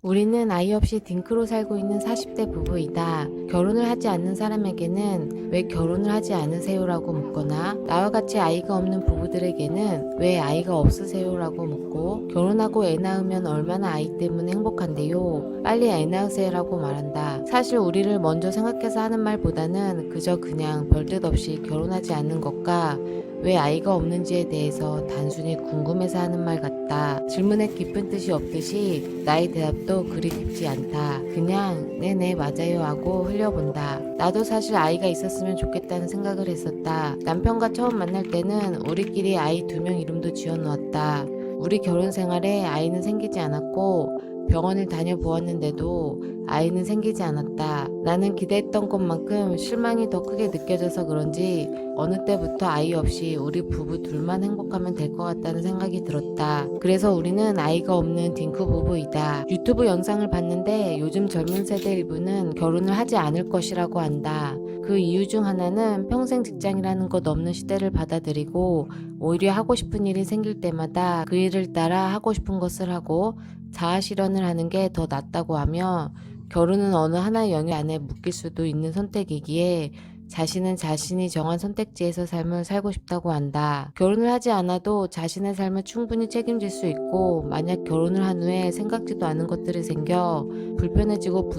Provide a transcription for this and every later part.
우리는 아이 없이 딩크로 살고 있는 40대 부부이다. 결혼을 하지 않는 사람에게는 왜 결혼을 하지 않으세요라고 묻거나 나와 같이 아이가 없는 부부들에게는 왜 아이가 없으세요라고 묻고 결혼하고 애 낳으면 얼마나 아이 때문에 행복한데요. 빨리 애 낳으세요라고 말한다. 사실 우리를 먼저 생각해서 하는 말보다는 그저 그냥 별뜻 없이 결혼하지 않는 것과 왜 아이가 없는지에 대해서 단순히 궁금해서 하는 말 같다. 질문에 깊은 뜻이 없듯이 나의 대답도 그리 깊지 않다. 그냥 네네 맞아요 하고 흘려본다. 나도 사실 아이가 있었으면 좋겠다는 생각을 했었다. 남편과 처음 만날 때는 우리끼리 아이 2명 이름도 지어놓았다. 우리 결혼 생활에 아이는 생기지 않았고 병원을 다녀보았는데도 아이는 생기지 않았다. 나는 기대했던 것만큼 실망이 더 크게 느껴져서 그런지 어느 때부터 아이 없이 우리 부부 둘만 행복하면 될 것 같다는 생각이 들었다. 그래서 우리는 아이가 없는 딩크 부부이다. 유튜브 영상을 봤는데 요즘 젊은 세대 일부는 결혼을 하지 않을 것이라고 한다. 그 이유 중 하나는 평생 직장이라는 것 없는 시대를 받아들이고 오히려 하고 싶은 일이 생길 때마다 그 일을 따라 하고 싶은 것을 하고 자아 실현을 하는 게 더 낫다고 하며 결혼은 어느 하나의 영역 안에 묶일 수도 있는 선택이기에 자신은 자신이 정한 선택지에서 삶을 살고 싶다고 한다. 결혼을 하지 않아도 자신의 삶을 충분히 책임질 수 있고 만약 결혼을 한 후에 생각지도 않은 것들이 생겨 불편해지고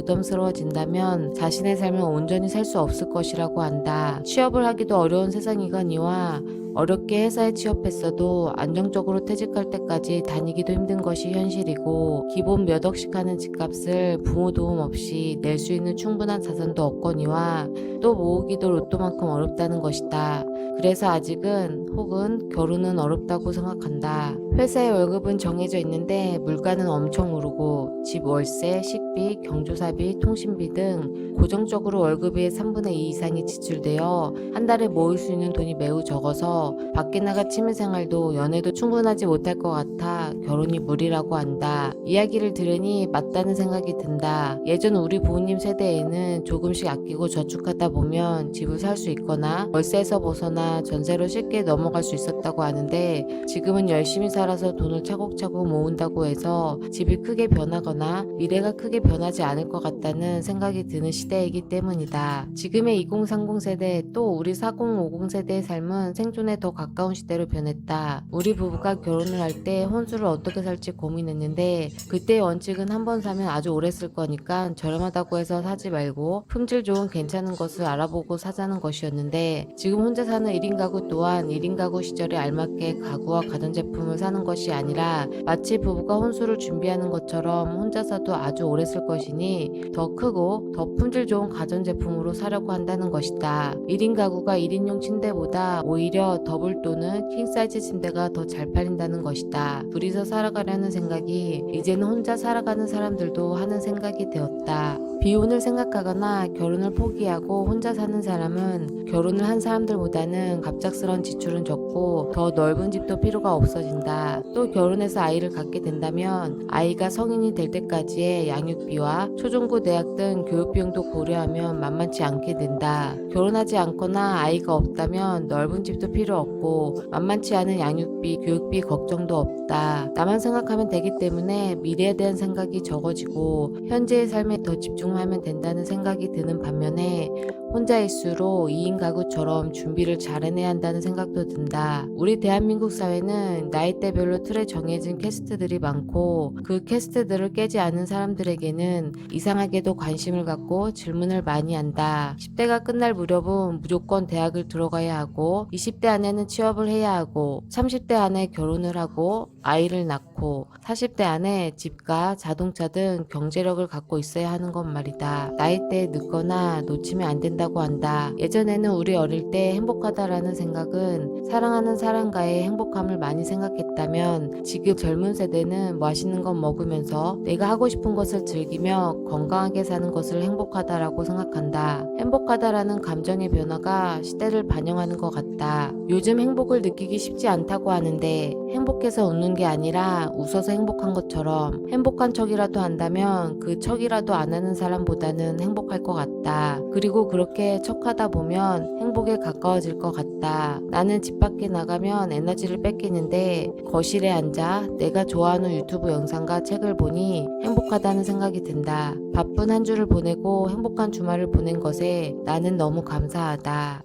부담스러워진다면 자신의 삶을 온전히 살 수 없을 것이라고 한다. 취업을 하기도 어려운 세상이거니와 어렵게 회사에 취업했어도 안정적으로 퇴직할 때까지 다니기도 힘든 것이 현실이고 기본 몇 억씩 하는 집값을 부모 도움 없이 낼 수 있는 충분한 자산도 없거니와 또 모으기도 로또만큼 어렵다는 것이다. 그래서 아직은 혹은 결혼은 어렵다고 생각한다. 회사의 월급은 정해져 있는데 물가는 엄청 오르고 집 월세, 식비, 경조사비, 통신비 등 고정적으로 월급의 3분의 2 이상이 지출되어 한 달에 모을 수 있는 돈이 매우 적어서 밖에 나가 취미생활도 연애도 충분하지 못할 것 같아 결혼이 무리라고 한다. 이야기를 들으니 맞다는 생각이 든다. 예전 우리 부모님 세대에는 조금씩 아끼고 저축하다 보면 집을 살 수 있거나 월세에서 벗어나 전세로 쉽게 넘어갈 수 있었다고 하는데 지금은 열심히 살아서 돈을 차곡차곡 모은다고 해서 집이 크게 변하거나 미래가 크게 변하지 않을 것 같다는 생각이 드는 시대이기 때문이다. 지금의 2030 세대 또 우리 4050 세대의 삶은 생존에 더 가까운 시대로 변했다. 우리 부부가 결혼을 할 때 혼수를 어떻게 살지 고민했는데 그때의 원칙은 한 번 사면 아주 오래 쓸 거니까 저렴하다고 해서 사지 말고 품질 좋은 괜찮은 것을 알아보고 사자는 것이었는데 지금 혼자 사는 1인 가구 또한 1인 가구 시절에 알맞게 가구와 가전제품을 사는 것이 아니라 마치 부부가 혼수를 준비하는 것처럼 혼자 사도 아주 오래 쓸 것이니 더 크고 더 품질 좋은 가전제품으로 사려고 한다는 것이다. 1인 가구가 1인용 침대보다 오히려 더블 또는 킹사이즈 침대가 더 잘 팔린다는 것이다. 둘이서 살아가려는 생각이 이제는 혼자 살아가는 사람들도 하는 생각이 되었다. 비혼을 생각하거나 결혼을 포기하고 혼자 사는 사람은 결혼을 한 사람들보다는 갑작스러운 지출은 적고 더 넓은 집도 필요가 없어진다. 또 결혼해서 아이를 갖게 된다면 아이가 성인이 될 때까지의 양육비와 초중고 대학 등 교육비용도 고려하면 만만치 않게 된다. 결혼하지 않거나 아이가 없다면 넓은 집도 필요 없고 만만치 않은 양육비, 교육비 걱정도 없다. 나만 생각하면 되기 때문에 미래에 대한 생각이 적어지고 현재의 삶에 더 집중하면 된다는 생각이 드는 반면에 혼자일수록 2인 가구처럼 준비를 잘 해내야 한다는 생각도 든다. 우리 대한민국 사회는 나이대별로 틀에 정해진 캐스트들이 많고 그 캐스트들을 깨지 않은 사람들에게는 이상하게도 관심을 갖고 질문을 많이 한다. 10대가 끝날 무렵은 무조건 대학을 들어가야 하고 20대 안에는 취업을 해야 하고 30대 안에 결혼을 하고 아이를 낳고 40대 안에 집과 자동차 등 경제력을 갖고 있어야 하는 것 말이다. 나이대에 늦거나 놓치면 안 된다고 한다. 예전에는 우리 어릴 때 행복하다라는 생각은 사랑하는 사람과의 행복함을 많이 생각했다면 지금 젊은 세대는 맛있는 것 먹으면서 내가 하고 싶은 것을 즐기며 건강하게 사는 것을 행복하다라고 생각한다. 행복하다라는 감정의 변화가 시대를 반영하는 것 같다. 요즘 행복을 느끼기 쉽지 않다고 하는데 행복해서 웃는 게 아니라 웃어서 행복한 것처럼 행복한 척이라도 한다면 그 척이라도 안 하는 사람보다는 행복할 것 같다. 그리고 그렇게 척하다 보면 행복에 가까워질 것 같다. 나는 집 밖에 밖에 나가면 에너지를 뺏기는데 거실에 앉아 내가 좋아하는 유튜브 영상과 책을 보니 행복하다는 생각이 든다. 바쁜 한 주를 보내고 행복한 주말을 보낸 것에 나는 너무 감사하다.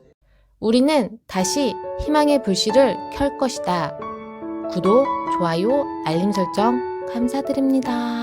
우리는 다시 희망의 불씨를 켤 것이다. 구독, 좋아요, 알림 설정 감사드립니다.